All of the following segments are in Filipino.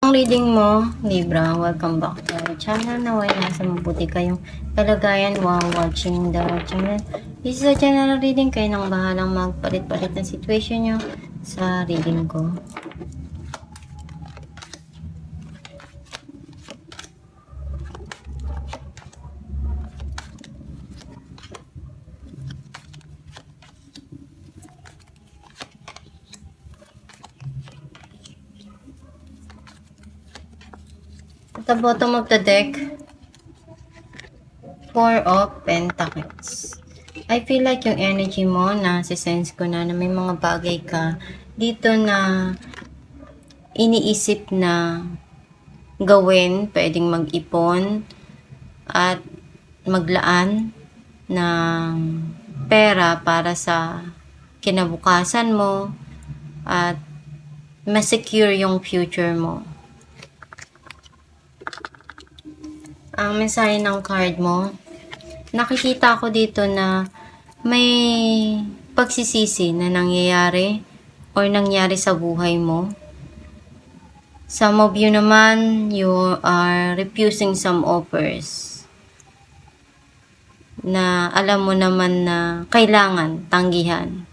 Ang reading mo, Libra, welcome back to our channel. Naway nasa mabuti kayong kalagayan while watching the channel. This is a general reading. Kayo nang bahalang magpalit-palit ng situation nyo sa reading ko. At the bottom of the deck, Four of Pentacles. I feel like yung energy mo, sense ko na may mga bagay ka dito na iniisip na gawin, pwedeng mag-ipon at maglaan ng pera para sa kinabukasan mo at ma-secure yung future mo. Ang mensahe ng card mo, nakikita ko dito na may pagsisisi na nangyayari or nangyari sa buhay mo. Some of you naman, you are refusing some offers na alam mo naman na kailangan tanggihan.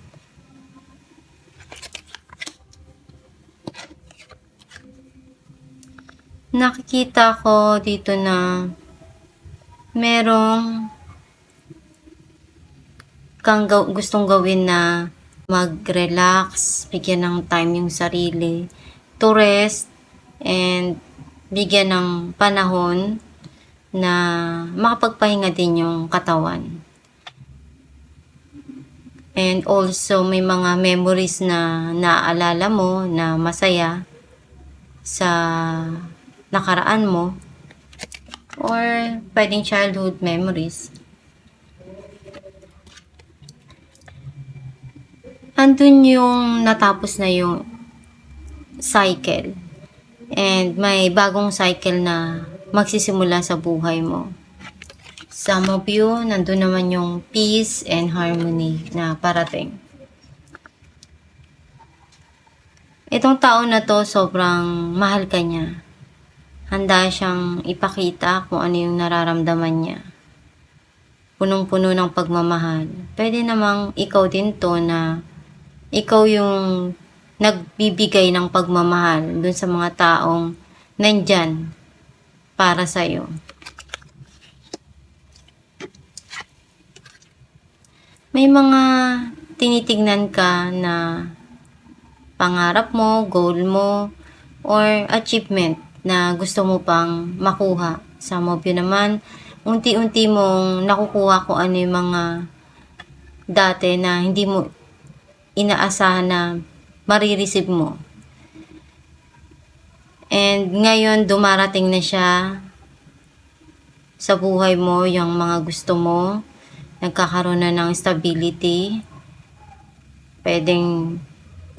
Nakikita ko dito na merong kang gustong gawin na mag-relax, bigyan ng time yung sarili to rest, and bigyan ng panahon na makapagpahinga din yung katawan. And also, may mga memories na naaalala mo na masaya sa nakaraan mo, or pwedeng childhood memories. Andun yung natapos na yung cycle, and may bagong cycle na magsisimula sa buhay mo. Some of you, nandun naman yung peace and harmony na parating. Itong tao na to, sobrang mahal ka niya. Handa siyang ipakita kung ano yung nararamdaman niya. Punong-puno ng pagmamahal. Pwede namang ikaw din to na ikaw yung nagbibigay ng pagmamahal dun sa mga taong nandyan para sa'yo. May mga tinitignan ka na pangarap mo, goal mo, or achievement na gusto mo pang makuha. Some of you naman, unti-unti mong nakukuha kung ano yung mga dati na hindi mo inaasahan na marireceive mo. And ngayon, dumarating na siya sa buhay mo, yung mga gusto mo. Nagkakaroon na ng stability. Pwedeng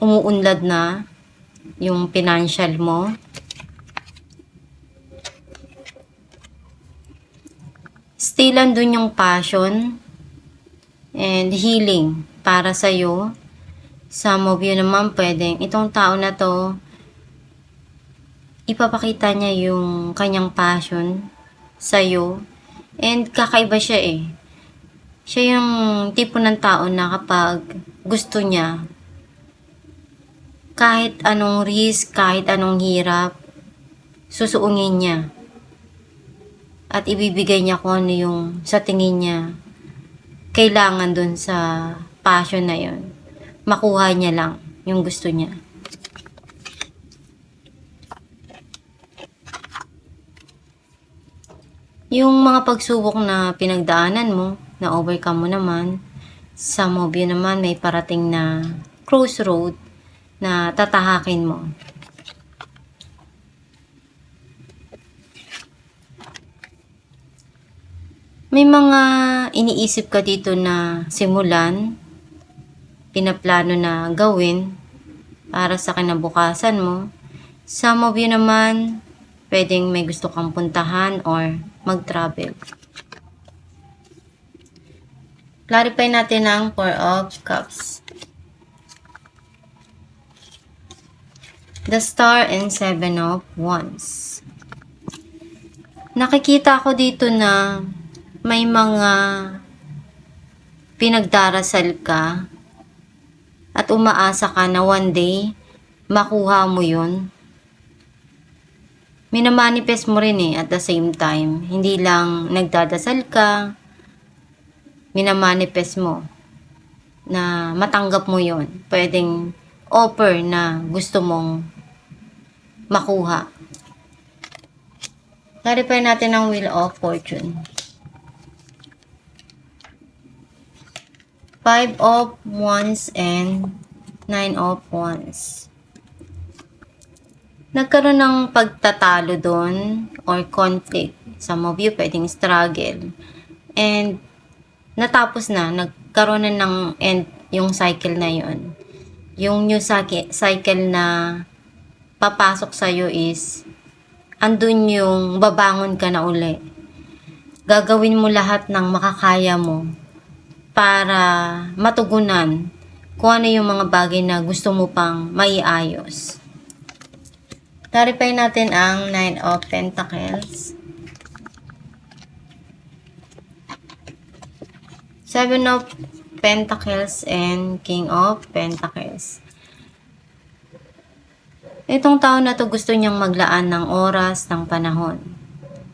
umuunlad na yung financial mo. Still andun yung passion and healing para sa'yo. Some of you naman pwedeng itong tao na to, ipapakita niya yung kanyang passion sa'yo, and kakaiba siya eh. Siya yung tipo ng tao na kapag gusto niya, kahit anong risk, kahit anong hirap, susuungin niya. At ibibigay niya kung ano yung sa tingin niya kailangan dun sa passion na yun. Makuha niya lang yung gusto niya. Yung mga pagsubok na pinagdaanan mo, na overcome mo naman, some of you naman may parating na crossroad na tatahakin mo. May mga iniisip ka dito na simulan, pinaplano na gawin para sa kinabukasan mo. Some of you naman, pwedeng may gusto kang puntahan or mag-travel. Clarify natin ang Four of Cups. The Star and Seven of Wands. Nakikita ko dito na may mga pinagdarasal ka at umaasa ka na one day makuha mo yun. Minamanifest mo rin at the same time. Hindi lang nagdadasal ka, minamanifest mo na matanggap mo yon. Pwedeng offer na gusto mong makuha. Clarify natin ang Wheel of Fortune. 5 of Wands and 9 of Wands. Nagkaroon ng pagtatalo doon or conflict. Some of you pwedeng struggle. And natapos na, nagkaroon na ng end yung cycle na yon. Yung new cycle na papasok sa'yo is andun yung babangon ka na uli. Gagawin mo lahat ng makakaya mo para matugunan kung ano yung mga bagay na gusto mo pang maiayos. Clarify natin ang 9 of Pentacles, 7 of Pentacles, and King of Pentacles. Itong tao na to gusto niyang maglaan ng oras, ng panahon.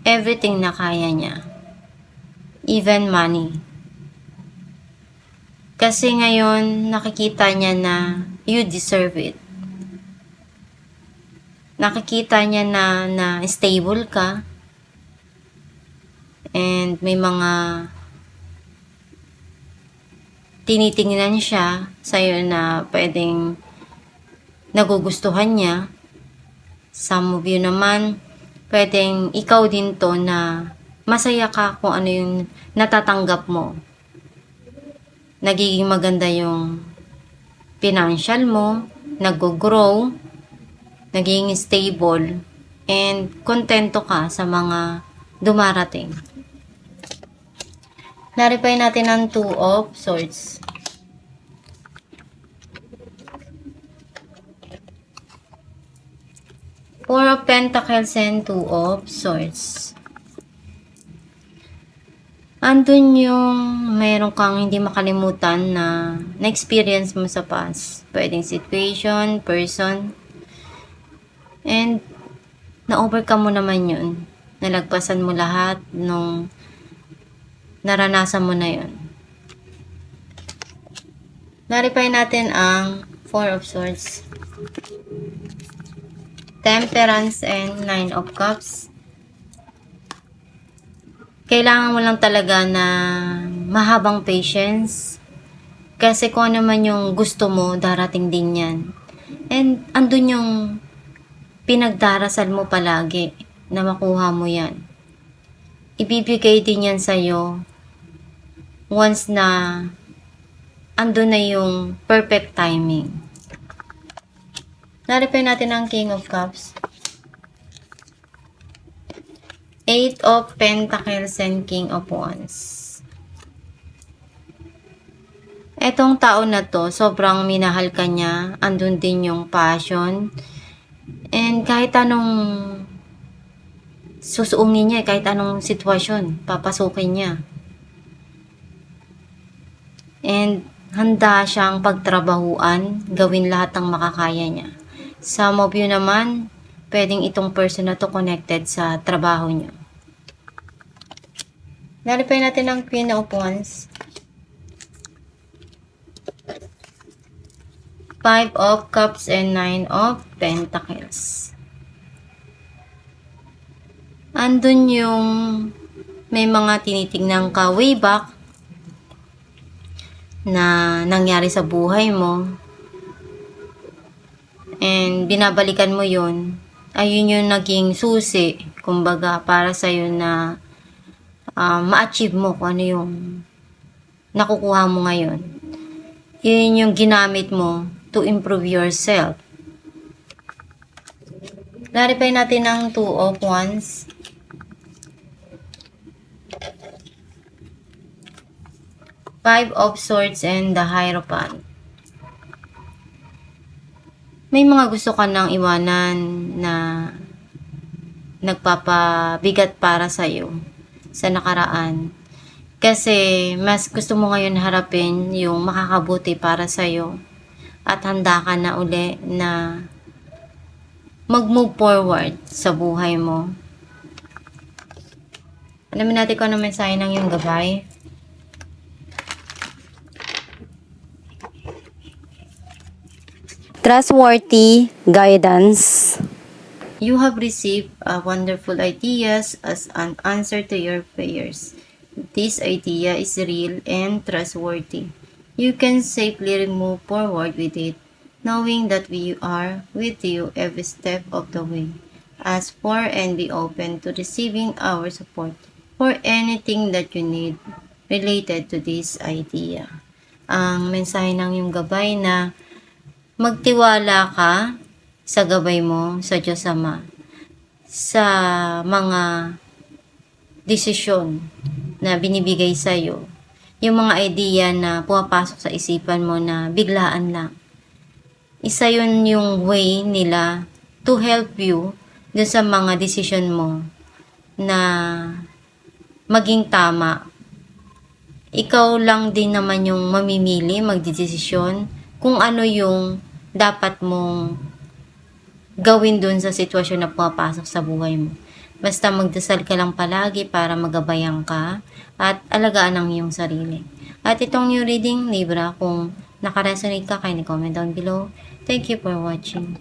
Everything na kaya niya. Even money. Kasi ngayon, nakikita niya na you deserve it. Nakikita niya na stable ka. And may mga tinitingnan siya sa'yo na pwedeng nagugustuhan niya. Some of you naman, pwedeng ikaw din to na masaya ka kung ano yung natatanggap mo. Nagiging maganda yung financial mo, nag-grow, naging stable, and kontento ka sa mga dumarating. Clarify natin ang 2 of Swords. Four of Pentacles and 2 of Swords. Andun yung meron kang hindi makalimutan na na-experience mo sa past. Pwedeng situation, person. And na-overcome mo naman yun. Nalagpasan mo lahat nung naranasan mo na yun. Clarify natin ang 4 of Swords. Temperance and 9 of Cups. Kailangan mo lang talaga na mahabang patience. Kasi kung ano man yung gusto mo, darating din yan. And andun yung pinagdarasal mo palagi na makuha mo yan. Ibibigay din yan sa'yo once na andun na yung perfect timing. Clarify natin ang King of Cups. 8 of Pentacles and King of Wands. Etong tao na to, sobrang minahal ka niya. Andun din yung passion. And kahit anong susuungin niya, kahit anong sitwasyon, papasukin niya. And handa siyang pagtrabahuan, gawin lahat ng makakaya niya. Some of you naman, pwedeng itong person na to connected sa trabaho niyo. Clarify natin ang Queen of Wands. 5 of Cups and 9 of Pentacles. Andun yung may mga tinitingnan ka way back na nangyari sa buhay mo. And binabalikan mo yun. Ayun yung naging susi, kumbaga, para sa'yo na ma-achieve mo kung ano yung nakukuha mo ngayon. Yun yung ginamit mo to improve yourself. Clarify natin ang 2 of Wands. 5 of Swords and the Hierophant. may mga gusto ka nang iwanan na nagpapabigat para sa'yo sa nakaraan. Kasi mas gusto mo ngayon harapin yung makakabuti para sa'yo at handa ka na uli na mag-move forward sa buhay mo. Alamin natin kung ano mensahe ng iyong gabay. Trustworthy guidance. You have received wonderful ideas as an answer to your prayers. This idea is real and trustworthy. You can safely move forward with it, knowing that we are with you every step of the way. Ask for and be open to receiving our support for anything that you need related to this idea. Ang mensahe ng iyong gabay na magtiwala ka sa gabay mo sa Diyos Ama, sa mga desisyon na binibigay sa iyo, yung mga idea na pumapasok sa isipan mo na biglaan lang. Isa yun yung way nila to help you dun sa mga desisyon mo na maging tama. Ikaw lang din naman yung mamimili, magdidesisyon kung ano yung dapat mong gawin dun sa sitwasyon na pumapasok sa buhay mo. Basta magdasal ka lang palagi para magabayan ka at alagaan ang iyong sarili. At itong new reading, Libra, kung nakaresonate ka, kindly comment down below. Thank you for watching.